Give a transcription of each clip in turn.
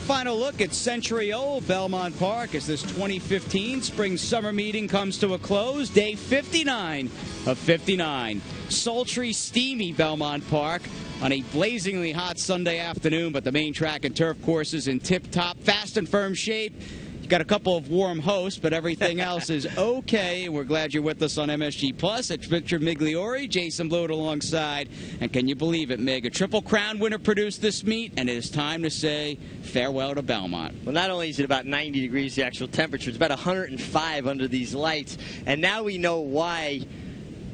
final look at century-old Belmont Park as this 2015 spring-summer meeting comes to a close. Day 59 of 59. Sultry, steamy Belmont Park on a blazingly hot Sunday afternoon, but the main track and turf course is in tip-top, fast and firm shape. Got a couple of warm hosts, but everything else is okay. We're glad you're with us on MSG Plus. It's Victor Migliori, Jason Blewett alongside. And can you believe it, Mig? A Triple Crown winner produced this meet, and it is time to say farewell to Belmont. Well, not only is it about 90 degrees, the actual temperature, it's about 105 under these lights. And now we know why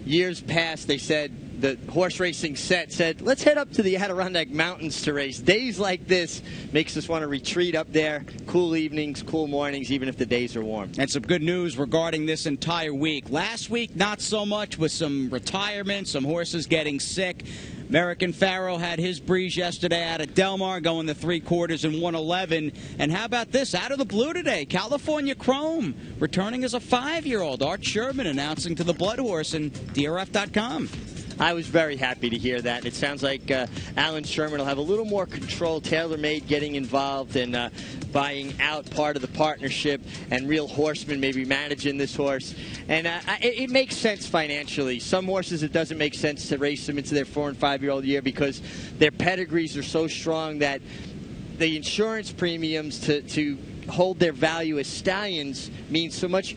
years past they said, the horse racing set said, let's head up to the Adirondack Mountains to race. Days like this makes us want to retreat up there. Cool evenings, cool mornings, even if the days are warm. And some good news regarding this entire week. Last week, not so much, with some retirement, some horses getting sick. American Pharaoh had his breeze yesterday out at Del Mar, going the 3/4 in 1:11. And how about this? Out of the blue today, California Chrome returning as a 5-year-old. Art Sherman announcing to the Blood Horse and DRF.com. I was very happy to hear that. It sounds like Alan Sherman will have a little more control, TaylorMade getting involved and buying out part of the partnership, and Real Horseman maybe managing this horse. And it makes sense financially. Some horses, it doesn't make sense to race them into their 4- and 5-year-old year because their pedigrees are so strong that the insurance premiums to hold their value as stallions means so much.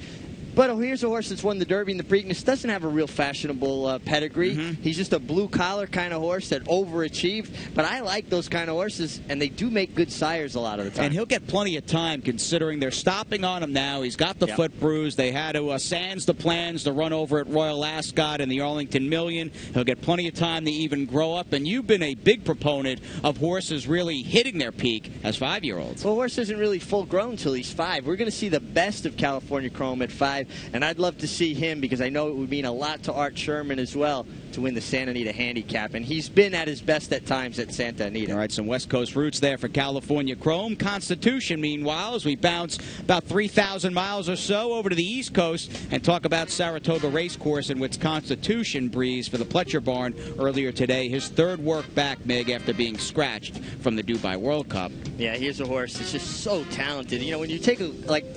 But here's a horse that's won the Derby and the Preakness, doesn't have a real fashionable pedigree. He's just a blue-collar kind of horse that overachieved. But I like those kind of horses, and they do make good sires a lot of the time. And he'll get plenty of time, considering they're stopping on him now. He's got the foot bruise. They had to sans the plans to run over at Royal Ascot and the Arlington Million. He'll get plenty of time to even grow up. And you've been a big proponent of horses really hitting their peak as 5-year-olds. Well, a horse isn't really full-grown until he's 5. We're going to see the best of California Chrome at 5. And I'd love to see him, because I know it would mean a lot to Art Sherman as well, to win the Santa Anita Handicap. And he's been at his best at times at Santa Anita. All right, some West Coast roots there for California Chrome. Constitution, meanwhile, as we bounce about 3,000 miles or so over to the East Coast and talk about Saratoga Racecourse and which Constitution breeze for the Pletcher Barn earlier today. His third work back, Mig, after being scratched from the Dubai World Cup. Yeah, here's a horse that's just so talented. You know, when you take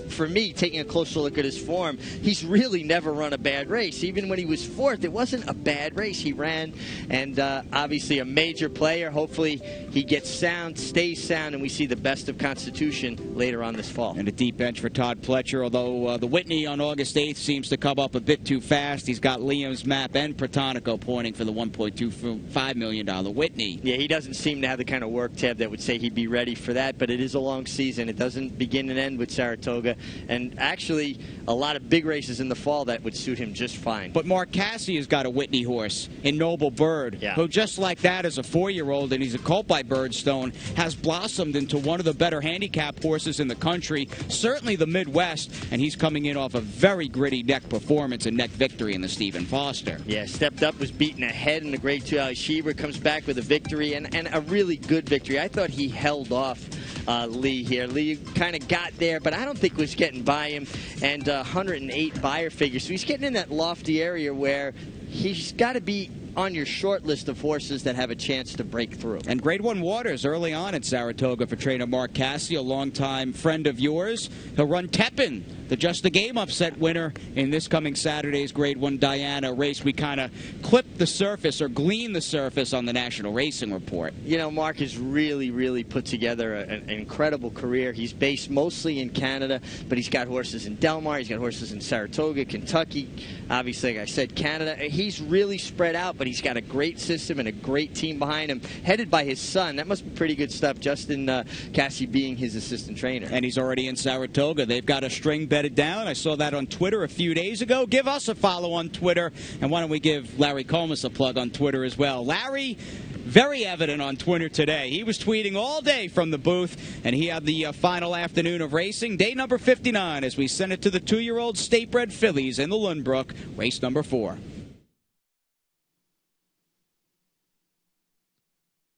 for me, taking a closer look at his form, he's really never run a bad race. Even when he was 4th, it wasn't a bad race. He ran, and obviously a major player. Hopefully he gets sound, stays sound, and we see the best of Constitution later on this fall. And a deep bench for Todd Pletcher, although the Whitney on August 8th seems to come up a bit too fast. He's got Liam's Map and Protonico pointing for the $1.25 million Whitney. Yeah, he doesn't seem to have the kind of work tab that would say he'd be ready for that, but it is a long season. It doesn't begin and end with Saratoga, and actually a lot of big races in the fall that would suit him just fine. But Mark Cassey has got a Whitney horse in Noble Bird, who just like that as a 4-year-old, and he's a colt by Birdstone, has blossomed into one of the better handicap horses in the country, certainly the Midwest, and he's coming in off a very gritty neck performance and neck victory in the Stephen Foster. Yeah, stepped up, was beaten ahead in the Grade 2 Ali Sheba, comes back with a victory, and a really good victory. I thought he held off Lee here. Lee kind of got there, but I don't think was getting by him, and 108 buyer figure. So he's getting in that lofty area where he's got to be on your short list of horses that have a chance to break through. And Grade 1 Waters early on in Saratoga for trainer Mark Cassey, a longtime friend of yours. He'll run Tepin, the Just a Game upset winner in this coming Saturday's Grade 1 Diana race. We kind of clipped the surface or gleaned the surface on the National Racing Report. You know, Mark has really, really put together an incredible career. He's based mostly in Canada, but he's got horses in Del Mar, he's got horses in Saratoga, Kentucky, obviously, like I said, Canada. He's really spread out, but he's got a great system and a great team behind him, headed by his son. That must be pretty good stuff, Justin Cassey being his assistant trainer. And he's already in Saratoga. They've got a string bedded down. I saw that on Twitter a few days ago. Give us a follow on Twitter, and why don't we give Larry Colmus a plug on Twitter as well. Larry, very evident on Twitter today. He was tweeting all day from the booth, and he had the final afternoon of racing, day number 59, as we send it to the 2-year-old state-bred fillies in the Lundbrook, race number 4.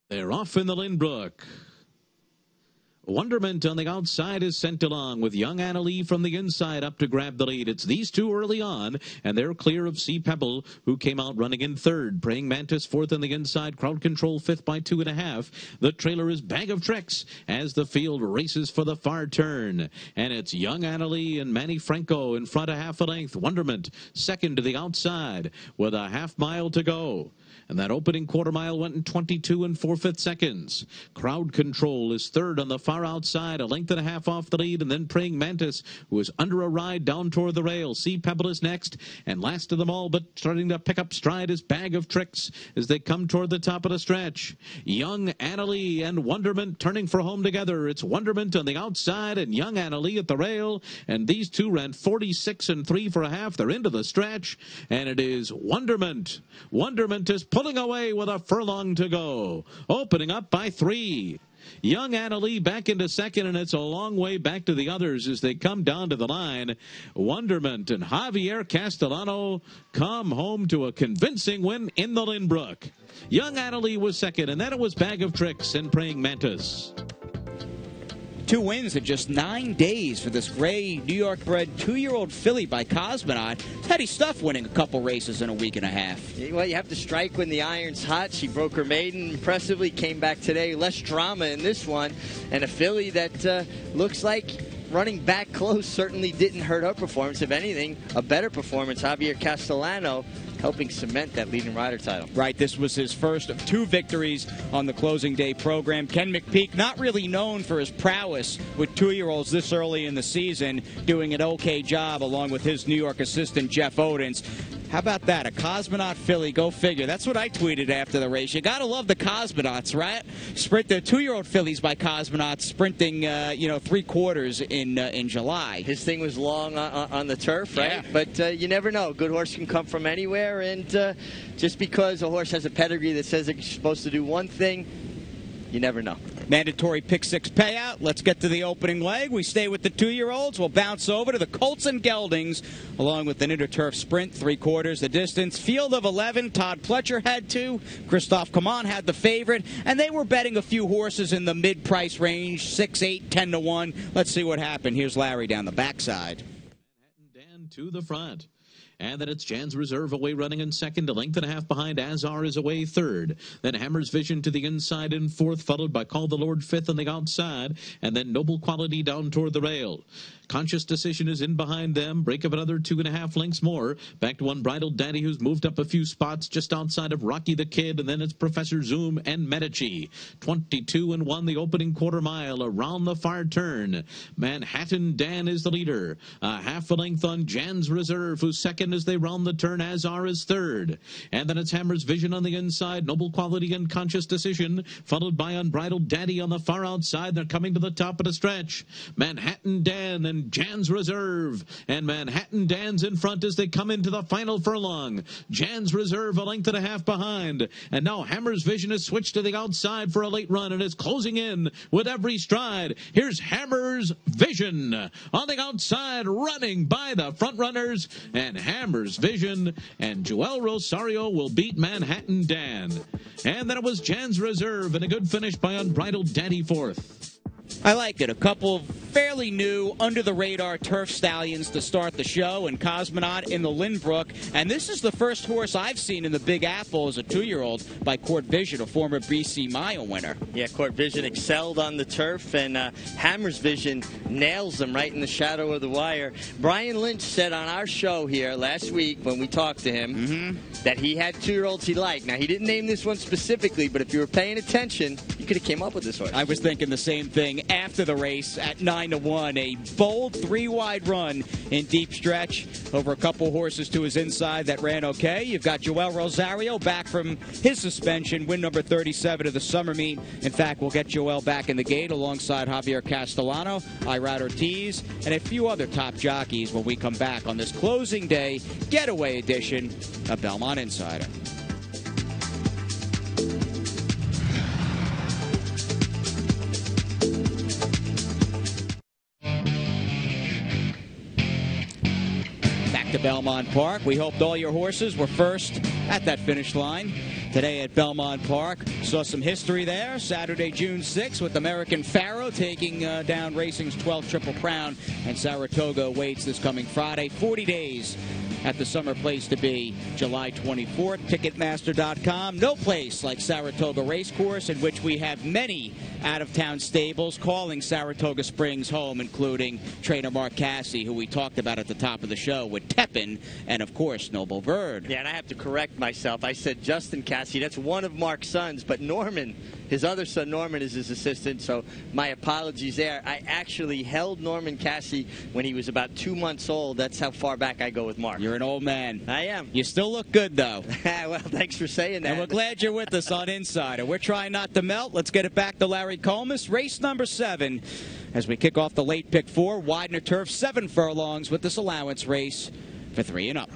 They're off in the Lynbrook. Wonderment on the outside is sent along with young Annalie from the inside up to grab the lead. It's these two early on, and they're clear of Sea Pebble, who came out running in third. Praying Mantis fourth on the inside. Crowd Control fifth by 2.5. The trailer is Bag of Tricks as the field races for the far turn. And it's young Annalie and Manny Franco in front of half a length. Wonderment second to the outside with a half mile to go. And that opening quarter mile went in 22 4/5 seconds. Crowd Control is third on the far outside, a length and a half off the lead, and then Praying Mantis, who is under a ride down toward the rail. Sea Pebble is next, and last of them all, but starting to pick up stride is Bag of Tricks as they come toward the top of the stretch. Young Annalie and Wonderment turning for home together. It's Wonderment on the outside and young Annalie at the rail, and these two ran 46 3 for a half. They're into the stretch, and it is Wonderment. Wonderment is pulling away with a furlong to go, opening up by 3. Young Annalie back into second, and it's a long way back to the others as they come down to the line. Wonderment and Javier Castellano come home to a convincing win in the Lynbrook. Young Annalie was second, and then it was Bag of Tricks and Praying Mantis. 2 wins in just 9 days for this gray New York-bred 2-year-old filly by Cosmonaut. Teddy Stuff winning a couple races in a week and a half. Well, you have to strike when the iron's hot. She broke her maiden impressively, came back today. Less drama in this one. And a filly that looks like running back close certainly didn't hurt her performance. If anything, a better performance. Javier Castellano helping cement that leading rider title. Right, this was his first of 2 victories on the closing day program. Ken McPeak, not really known for his prowess with 2-year-olds this early in the season, doing an okay job along with his New York assistant Jeff Odens. How about that? A Cosmonaut filly, go figure. That's what I tweeted after the race. You got to love the Cosmonauts, right? Sprint the 2-year-old fillies by Cosmonauts sprinting, 3 quarters in July. His thing was long on the turf, right? Yeah. But you never know. Good horse can come from anywhere, and just because a horse has a pedigree that says it's supposed to do one thing, you never know. Mandatory pick 6 payout. Let's get to the opening leg. We stay with the 2-year-olds. We'll bounce over to the Colts and Geldings, along with an interturf sprint, 3 quarters the distance. Field of 11. Todd Pletcher had 2. Christophe Coman had the favorite, and they were betting a few horses in the mid-price range, 6, 8, 10 to 1. Let's see what happened. Here's Larry down the backside. Manhattan Dan to the front. And then it's Jan's Reserve away running in second, a length and a half behind. Azar is away third. Then Hammer's Vision to the inside in fourth, followed by Call the Lord fifth on the outside. And then Noble Quality down toward the rail. Conscious Decision is in behind them. Break of another 2.5 lengths more. Back to Unbridled Daddy, who's moved up a few spots just outside of Rocky the Kid. And then it's Professor Zoom and Medici. 22 1 the opening quarter mile around the far turn. Manhattan Dan is the leader. Half a length on Jan's Reserve, who's second as they round the turn. Azar is third. And then it's Hammer's Vision on the inside. Noble Quality and Conscious Decision, followed by Unbridled Daddy on the far outside. They're coming to the top of the stretch. Manhattan Dan and Jan's Reserve, and Manhattan Dan's in front as they come into the final furlong. Jan's Reserve a length and a half behind, and now Hammer's Vision has switched to the outside for a late run and is closing in with every stride. Here's Hammer's Vision on the outside, running by the front runners, and Hammer's Vision and Joel Rosario will beat Manhattan Dan. And then it was Jan's Reserve and a good finish by Unbridled Daddy fourth. I like it. A couple of fairly new, under-the-radar turf stallions to start the show, and Cosmonaut in the Lynbrook. And this is the first horse I've seen in the Big Apple as a 2-year-old by Court Vision, a former BC Mile winner. Yeah, Court Vision excelled on the turf, and Hammer's Vision nails them right in the shadow of the wire. Brian Lynch said on our show here last week when we talked to him that he had 2-year-olds he liked. Now, he didn't name this one specifically, but if you were paying attention, you could have came up with this horse. I was thinking the same thing after the race at 9 to 1. A bold 3-wide run in deep stretch over a couple horses to his inside that ran okay. You've got Joel Rosario back from his suspension, win number 37 of the summer meet. In fact, we'll get Joel back in the gate alongside Javier Castellano, Irad Ortiz, and a few other top jockeys when we come back on this closing day getaway edition of Belmont Insider. To Belmont Park. We hoped all your horses were first at that finish line. today at Belmont Park. Saw some history there. Saturday, June 6th, with American Pharaoh taking down racing's 12th Triple Crown. And Saratoga awaits this coming Friday. 40 days at the summer place to be, July 24th. Ticketmaster.com. No place like Saratoga Racecourse, in which we have many out-of-town stables calling Saratoga Springs home, including trainer Mark Cassie, who we talked about at the top of the show, with Tepin and, of course, Noble Bird. Yeah, and I have to correct myself. I said Justin Cassie. That's one of Mark's sons, but Norman, his other son Norman, is his assistant, so my apologies there. I actually held Norman Cassie when he was about 2 months old. That's how far back I go with Mark. You're an old man. I am. You still look good, though. Well, thanks for saying that. And we're glad you're with us on Insider. We're trying not to melt. Let's get it back to Larry Colmus. Race number 7 as we kick off the late pick 4. Widener Turf, 7 furlongs with this allowance race for 3 and up.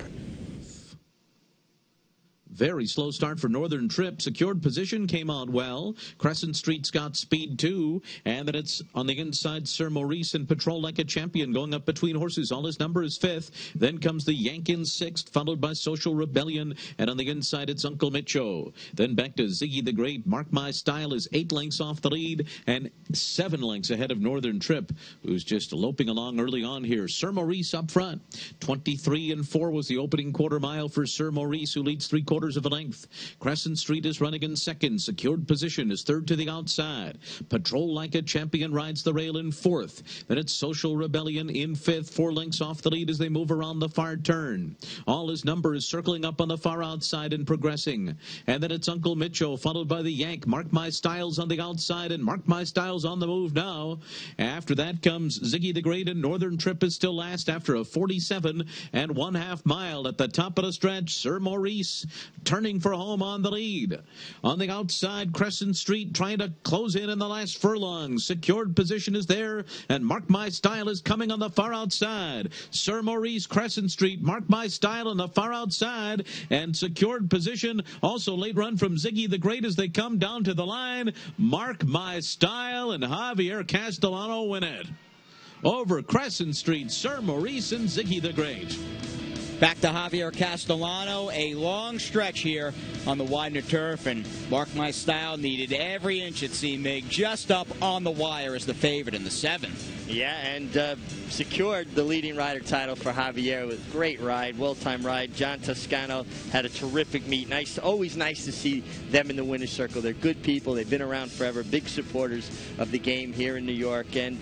Very slow start for Northern Trip. Secured position, came on well. Crescent Street's got speed too. And then it's on the inside, Sir Maurice and Patrol Like a Champion going up between horses. All his number is 5th. Then comes the Yank in 6th, followed by Social Rebellion. And on the inside, it's Uncle Micho. Then back to Ziggy the Great. Mark My Style is 8 lengths off the lead and 7 lengths ahead of Northern Trip, who's just loping along early on here. Sir Maurice up front. 23 and 4 was the opening quarter mile for Sir Maurice, who leads 3/4 of a length. Crescent Street is running in 2nd. Secured position is 3rd to the outside. Patrol Like a Champion rides the rail in 4th. Then it's Social Rebellion in 5th, 4 lengths off the lead as they move around the far turn. All his number is circling up on the far outside and progressing. And then it's Uncle Micho, followed by the Yank. Mark My Styles on the outside, and Mark My Styles on the move now. After that comes Ziggy the Great, and Northern Trip is still last after a 47 1/2 mile. At the top of the stretch, Sir Maurice turning for home on the lead. On the outside, Crescent Street trying to close in the last furlong. Secured position is there, and Mark My Style is coming on the far outside. Sir Maurice, Crescent Street, Mark My Style on the far outside, and secured position. Also late run from Ziggy the Great as they come down to the line. Mark My Style and Javier Castellano win it. Over Crescent Street, Sir Maurice and Ziggy the Great. Back to Javier Castellano. A long stretch here on the Widener Turf, and Mark My Style needed every inch, it seemed, Mig, just up on the wire as the favorite in the 7th. Yeah, and secured the leading rider title for Javier with a great ride, well-timed ride. John Toscano had a terrific meet. Always nice to see them in the winner's circle. They're good people. They've been around forever, big supporters of the game here in New York. And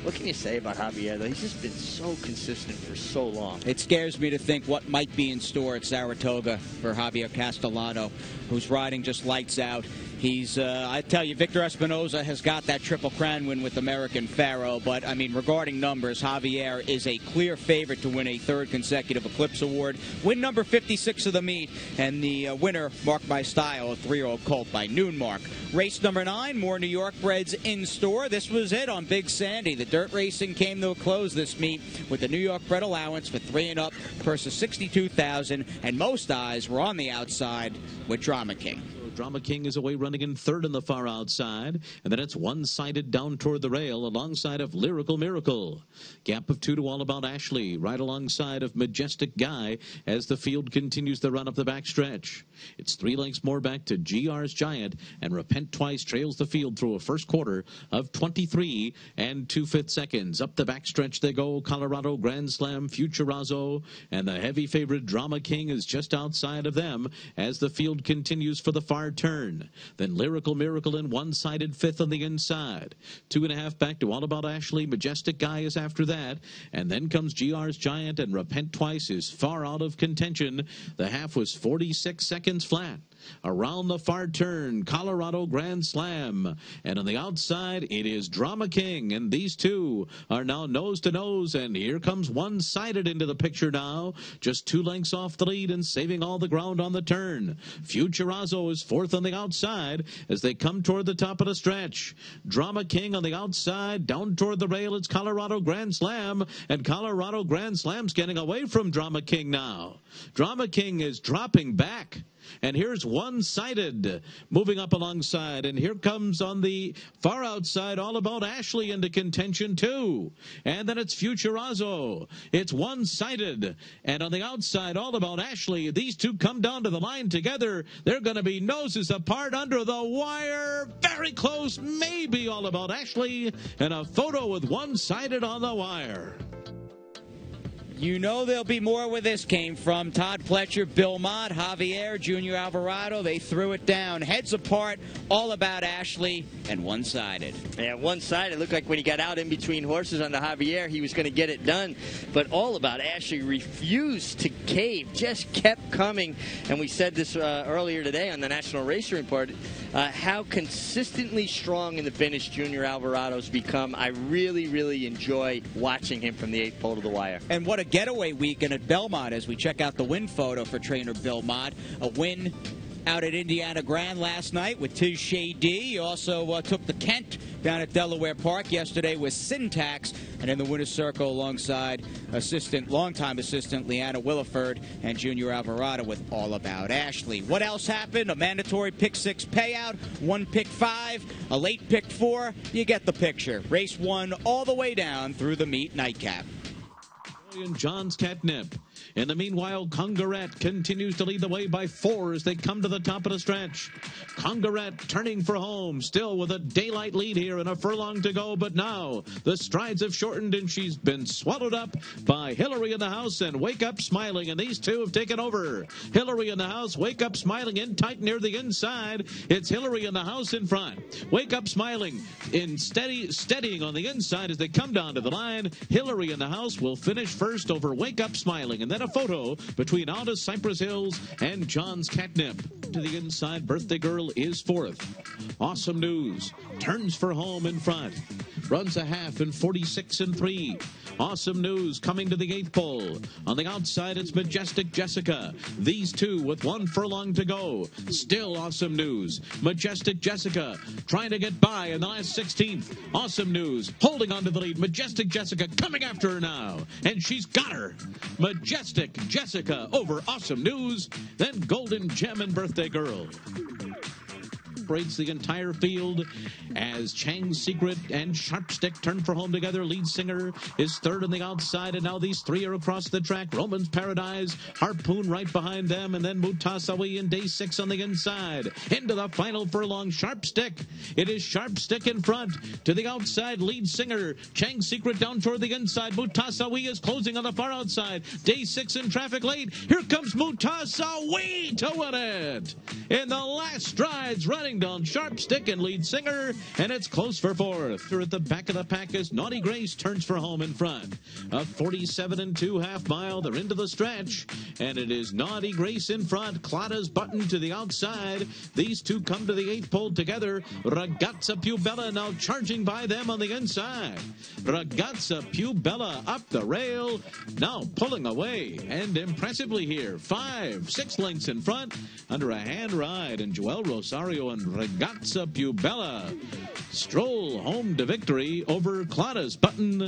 what can you say about Javier, though? He's just been so consistent for so long. It scares me to think what might be in store at Saratoga for Javier Castellano, who's riding just lights out. He's, I tell you, Victor Espinoza has got that Triple Crown win with American Pharaoh, but, I mean, regarding numbers, Javier is a clear favorite to win a 3rd consecutive Eclipse Award. Win number 56 of the meet, and the winner, Mark My Style, a 3-year-old colt by Noon Mark. Race number 9, more New York breds in store. This was it on Big Sandy. The dirt racing came to a close this meet with the New York bred allowance for 3 and up versus 62,000, and most eyes were on the outside with Drama King. Drama King is away running in 3rd on the far outside, and then it's one-sided down toward the rail alongside of Lyrical Miracle. Gap of 2 to All About Ashley, right alongside of Majestic Guy as the field continues the run up the backstretch. It's 3 lengths more back to GR's Giant, and Repent Twice trails the field through a first quarter of 23 2/5 seconds. Up the backstretch they go. Colorado Grand Slam, Futurazzo, and the heavy favorite Drama King is just outside of them as the field continues for the far turn. Then Lyrical Miracle in one-sided 5th on the inside. 2.5 back to All About Ashley. Majestic Guy is after that. And then comes GR's Giant, and Repent Twice is far out of contention. The half was 46 seconds flat. Around the far turn, Colorado Grand Slam. And on the outside, it is Drama King. And these two are now nose to nose. And here comes one-sided into the picture now. Just 2 lengths off the lead and saving all the ground on the turn. Futurazzo is 4th on the outside as they come toward the top of the stretch. Drama King on the outside. Down toward the rail, it's Colorado Grand Slam. And Colorado Grand Slam's getting away from Drama King now. Drama King is dropping back. And here's One-Sided moving up alongside. And here comes on the far outside All About Ashley into contention too. And then it's Futurazzo. It's One-Sided. And on the outside All About Ashley. These two come down to the line together. They're going to be noses apart under the wire. Very close. Maybe All About Ashley. And a photo with One-Sided on the wire. You know there'll be more where this came from. Todd Pletcher, Bill Mott, Javier, Junior Alvarado, they threw it down. Heads apart, All About Ashley, and One-Sided. Yeah, One-Sided. Looked like when he got out in between horses on the Javier, he was going to get it done. But All About Ashley refused to cave, just kept coming. And we said this earlier today on the National Racer Report, how consistently strong in the finish Junior Alvarado's become. I really, really enjoy watching him from the 8th pole to the wire. And what a getaway weekend at Belmont as we check out the win photo for trainer Bill Mott. A win out at Indiana Grand last night with Tiz Shady. He also took the Kent down at Delaware Park yesterday with Syntax, and in the winner's circle alongside longtime assistant Leanna Williford and Junior Alvarado with All About Ashley. What else happened? A mandatory pick 6 payout, 1 pick 5, a late pick 4. You get the picture. Race 1 all the way down through the meet nightcap. And John's Catnip. In the meanwhile, Congaret continues to lead the way by 4 as they come to the top of the stretch. Congaret turning for home, still with a daylight lead here and a furlong to go, but now the strides have shortened and she's been swallowed up by Hillary in the House and Wake Up Smiling, and these two have taken over. Hillary in the House, Wake Up Smiling in tight near the inside. It's Hillary in the House in front. Wake Up Smiling in steadying on the inside as they come down to the line. Hillary in the House will finish first over Wake Up Smiling, and then a photo between Aldous Cypress Hills and John's Catnip. To the inside, Birthday Girl is 4th. Awesome News turns for home in front. Runs a half in 46 and 3. Awesome News coming to the 8th pole. On the outside, it's Majestic Jessica. These two with 1 furlong to go. Still Awesome News. Majestic Jessica trying to get by in the last 16th. Awesome News holding on to the lead. Majestic Jessica coming after her now. And she's got her. Majestic Jessica over Awesome News. Then Golden Gem and Birthday Girl. Breaks the entire field as Chang's Secret and Sharpstick turn for home together. Lead Singer is 3rd on the outside, and now these 3 are across the track. Roman's Paradise, Harpoon right behind them, and then Mutasawi in day 6 on the inside. Into the final furlong, Sharpstick. It is Sharpstick in front. To the outside, Lead Singer. Chang's Secret down toward the inside. Mutasawi is closing on the far outside. Day 6 in traffic late. Here comes Mutasawi to win it. In the last strides, running down Sharpstick and Lead Singer, and it's close for 4th. Here at the back of the pack is Naughty Grace turns for home in front. A 47 and 2/2 mile. They're into the stretch, and it is Naughty Grace in front. Claudia's Button to the outside. These two come to the 8th pole together. Ragazza Pubella now charging by them on the inside. Ragazza Pubella up the rail, now pulling away, and impressively here, 5-6 lengths in front under a hand ride, and Joel Rosario and Ragazza Pubella stroll home to victory over Claudia's Button,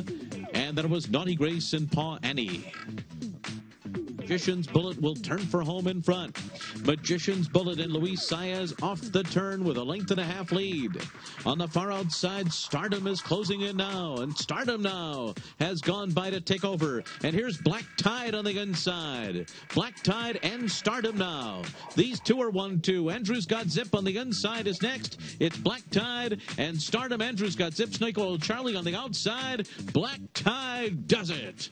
and that was Naughty Grace and Paw Annie. Magician's Bullet will turn for home in front. Magician's Bullet and Luis Saez off the turn with a 1.5 length lead. On the far outside, Stardom is closing in now, and Stardom now has gone by to take over. And here's Black Tide on the inside. Black Tide and Stardom now. These two are 1-2. Andrew's Got Zip on the inside is next. It's Black Tide and Stardom. Andrew's Got Zip. Snake Oil Charlie on the outside. Black Tide does it.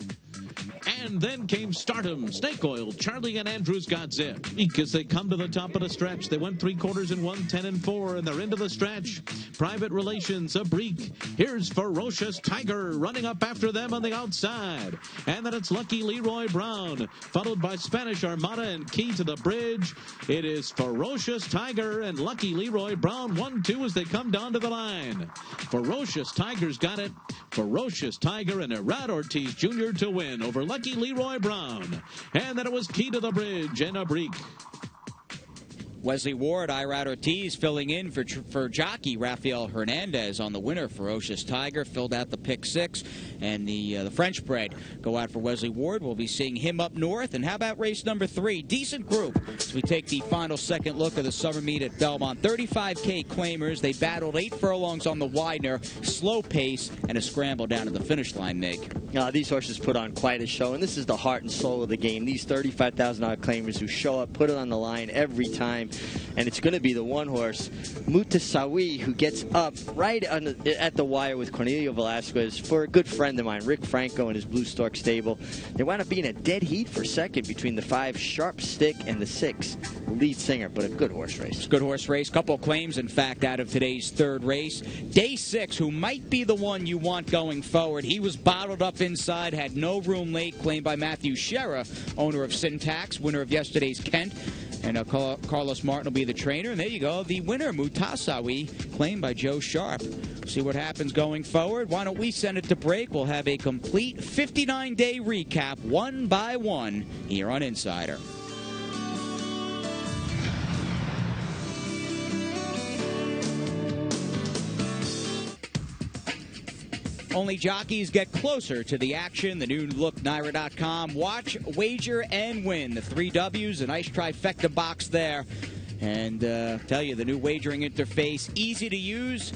And then came Stardom, Snake Oil, Charlie, and Andrews Got Zip. As they come to the top of the stretch, they went 3/4 in 1, 10 and 4, and they're into the stretch. Private Relations, a break. Here's Ferocious Tiger running up after them on the outside. And then it's Lucky Leroy Brown, followed by Spanish Armada and Key to the Bridge. It is Ferocious Tiger and Lucky Leroy Brown, 1-2 as they come down to the line. Ferocious Tiger's got it. Ferocious Tiger and Erad Ortiz Jr. to win over Lucky Leroy Brown. And then it was Key to the Bridge and a break. Wesley Ward, Irad Ortiz filling in for jockey Rafael Hernandez on the winner. Ferocious Tiger filled out the pick 6. and the French bred go out for Wesley Ward. We'll be seeing him up north. And how about race number 3? Decent group as we take the final second look of the summer meet at Belmont. 35K claimers. They battled 8 furlongs on the Widener, slow pace, and a scramble down to the finish line, Mig. These horses put on quite a show, and this is the heart and soul of the game. These $35,000 claimers who show up, put it on the line every time, and it's going to be the one horse, Mutasawi, who gets up right at the wire with Cornelio Velasquez for a good friend of mine, Rick Franco, and his Blue Stork stable. They wound up being a dead heat for second between the 5 Sharp Stick and the 6 Lead Singer, but a good horse race. Good horse race. Couple claims, in fact, out of today's third race. Day 6, who might be the one you want going forward. He was bottled up inside, had no room late, claimed by Matthew Shera, owner of Syntax, winner of yesterday's Kent. And Carlos Martin will be the trainer. And there you go, the winner, Mutasawi, claimed by Joe Sharp. See what happens going forward. Why don't we send it to break? We'll have a complete 59-day recap, one by one, here on Insider. Only jockeys get closer to the action. The new look, NYRA.com. Watch, wager, and win. The 3 W's, a nice trifecta box there. And tell you, the new wagering interface, easy to use.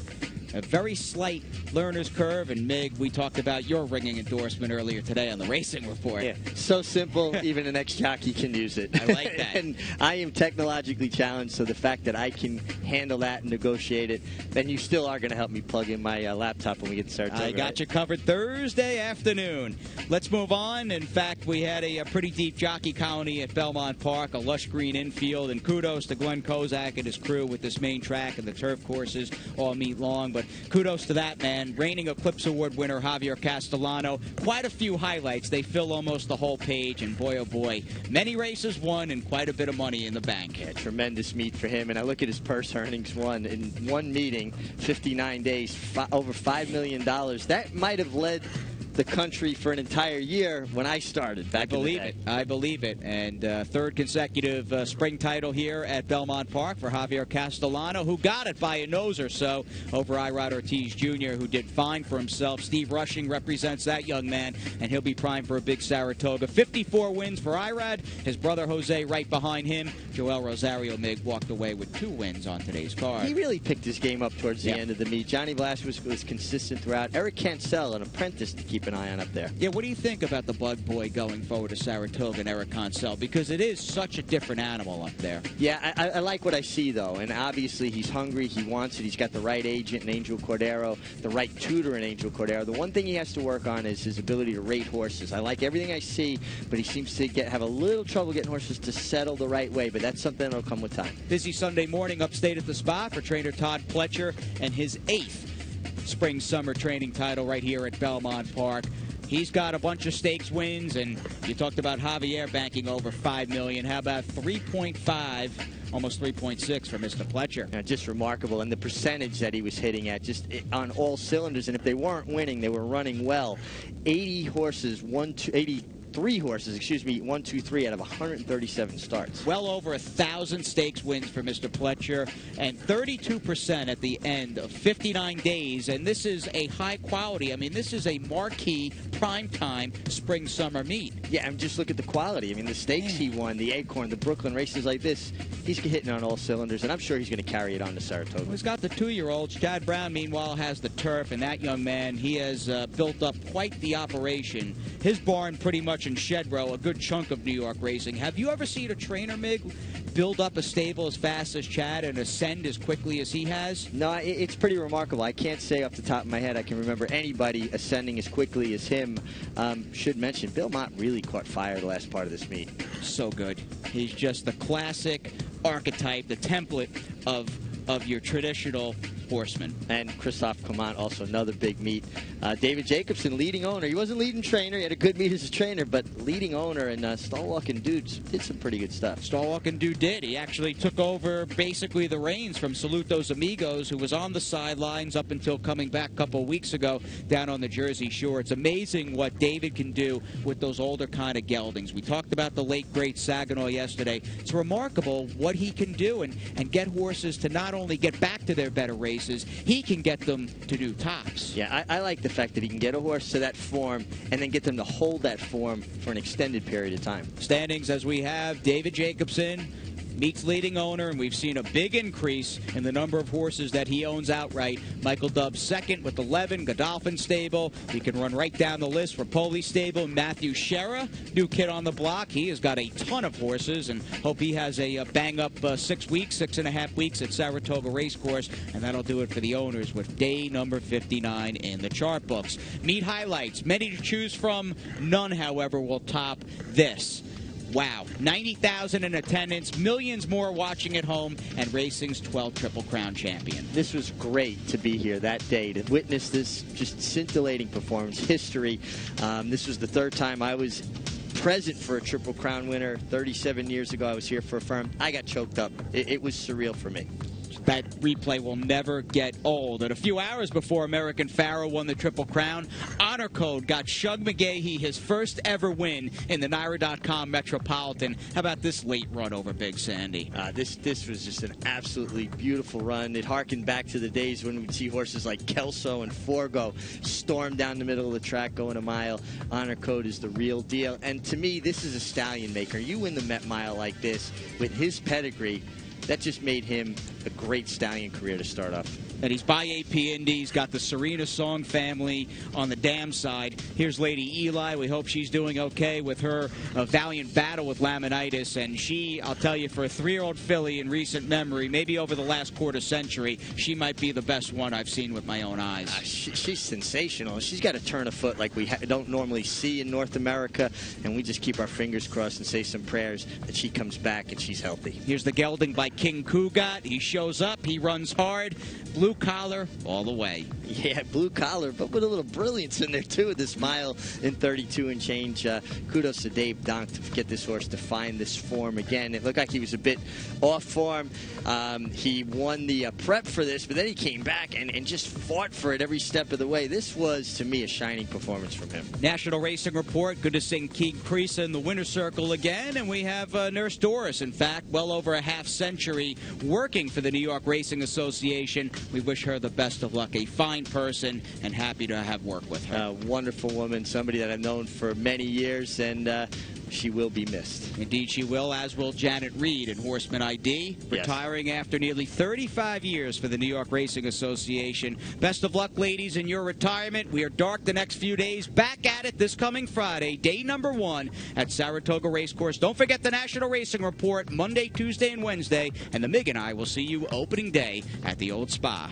A very slight learner's curve. And Mig, we talked about your ringing endorsement earlier today on the Racing Report. Yeah, so simple, even an ex-jockey can use it. I like that. And I am technologically challenged, so the fact that I can handle that and negotiate it, then you still are going to help me plug in my laptop when we get to Saratoga. I got you covered Thursday afternoon. Let's move on. In fact, we had a pretty deep jockey colony at Belmont Park, a lush green infield, and kudos to Glenn Kozak and his crew with this main track and the turf courses all meet long. But kudos to that man. Reigning Eclipse Award winner Javier Castellano. Quite a few highlights. They fill almost the whole page, and boy, oh boy, many races won and quite a bit of money in the bank. Yeah, tremendous meet for him. And I look at his purse earnings won in one meeting, 59 days, over $5 million. That might have led the country for an entire year when I started back in the day. I believe it. And third consecutive spring title here at Belmont Park for Javier Castellano, who got it by a nose or so over Irod Ortiz Jr., who did fine for himself. Steve Rushing represents that young man, and he'll be primed for a big Saratoga. 54 wins for Irod. His brother Jose right behind him. Joel Rosario Mig walked away with 2 wins on today's card. He really picked his game up towards the end of the meet. Johnny Velasquez was consistent throughout. Eric Cancel, an apprentice to keep an eye on up there. Yeah, what do you think about the Bug Boy going forward to Saratoga and Eric Cancel? Because it is such a different animal up there. Yeah, I like what I see, though. And obviously, he's hungry. He wants it. He's got the right agent in Angel Cordero, the right tutor in Angel Cordero. The one thing he has to work on is his ability to rate horses. I like everything I see, but he seems to have a little trouble getting horses to settle the right way. But that's something that'll come with time. Busy Sunday morning upstate at the spot for trainer Todd Pletcher and his 8th spring-summer training title right here at Belmont Park. He's got a bunch of stakes wins, and you talked about Javier banking over $5 million. How about 3.5, almost 3.6 for Mr. Pletcher? Yeah, just remarkable, and the percentage that he was hitting at, just on all cylinders. And if they weren't winning, they were running well. 83 horses, 1, 2, 3 out of 137 starts. Well over 1,000 stakes wins for Mr. Pletcher, and 32% at the end of 59 days. And this is a high quality. I mean, this is a marquee primetime spring-summer meet. Yeah, and just look at the quality. I mean, the stakes he won, the Acorn, the Brooklyn, races like this, he's hitting on all cylinders, and I'm sure he's going to carry it on to Saratoga. Well, he's got the 2-year-olds. Chad Brown, meanwhile, has the turf, and that young man, he has built up quite the operation. His barn pretty much in Shed Row, a good chunk of New York racing. Have you ever seen a trainer, Mig, build up a stable as fast as Chad and ascend as quickly as he has? No, it's pretty remarkable. I can't say off the top of my head I can remember anybody ascending as quickly as him. Should mention, Bill Mott really caught fire the last part of this meet. So good. He's just the classic archetype, the template of your traditional horseman. And Christophe Clement, also another big meet. David Jacobson, leading owner. He wasn't leading trainer. He had a good meet as a trainer, but leading owner, and Stalwalking Dude did some pretty good stuff. Stalwalking Dude did. He actually took over basically the reins from Salutos Amigos, who was on the sidelines up until coming back a couple of weeks ago down on the Jersey Shore. It's amazing what David can do with those older kind of geldings. We talked about the late, great Saginaw yesterday. It's remarkable what he can do and get horses to not only get back to their better races, races, he can get them to new tops. Yeah, I like the fact that he can get a horse to that form and then get them to hold that form for an extended period of time. Standings as we have: David Jacobson, Meek's leading owner, and we've seen a big increase in the number of horses that he owns outright. Michael Dubbs second with 11, Godolphin stable. We can run right down the list. Rapoli stable, Matthew Shera, new kid on the block. He has got a ton of horses, and hope he has a bang-up 6 weeks, 6.5 weeks at Saratoga Racecourse, and that'll do it for the owners with day number 59 in the chart books. Meet highlights, many to choose from. None, however, will top this. Wow, 90,000 in attendance, millions more watching at home, and racing's 12th Triple Crown champion. This was great to be here that day, to witness this just scintillating performance, history. This was the third time I was present for a Triple Crown winner. 37 years ago, I was here for a firm. I got choked up. It was surreal for me. That replay will never get old. And a few hours before American Pharoah won the Triple Crown, Honor Code got Shug McGahee his first ever win in the NYRA.com Metropolitan. How about this late run over Big Sandy? This was just an absolutely beautiful run. It harkened back to the days when we'd see horses like Kelso and Forgo storm down the middle of the track going a mile. Honor Code is the real deal. And to me, this is a stallion maker. You win the Met Mile like this with his pedigree. That just made him a great stallion career to start off. And he's by AP Indy. He's got the Serena Song family on the dam side. Here's Lady Eli. We hope she's doing okay with her valiant battle with laminitis. And she, I'll tell you, for a 3-year-old filly in recent memory, maybe over the last quarter century, she might be the best one I've seen with my own eyes. She's sensational. She's got a turn of foot like we don't normally see in North America. And we just keep our fingers crossed and say some prayers that she comes back and she's healthy. Here's the gelding by King Kugat. He shows up. He runs hard. Blue collar all the way. Yeah, blue collar, but with a little brilliance in there, too, with this mile in 32 and change. Kudos to Dave Donk to get this horse to find this form again. It looked like he was a bit off form. He won the prep for this, but then he came back and just fought for it every step of the way. This was, to me, a shining performance from him. National Racing Report. Good to see King Creasa in the winner's circle again. And we have Nurse Doris, in fact, well over a half century working for the New York Racing Association. We wish her the best of luck. A fine person, and happy to have worked with her. A wonderful woman, somebody that I've known for many years, and she will be missed. Indeed she will, as will Janet Reed in Horseman ID, retiring after nearly 35 years for the New York Racing Association. Best of luck, ladies, in your retirement. We are dark the next few days. Back at it this coming Friday, day number 1 at Saratoga Racecourse. Don't forget the National Racing Report Monday, Tuesday, and Wednesday, and the Mig and I will see you opening day at the Old Spa.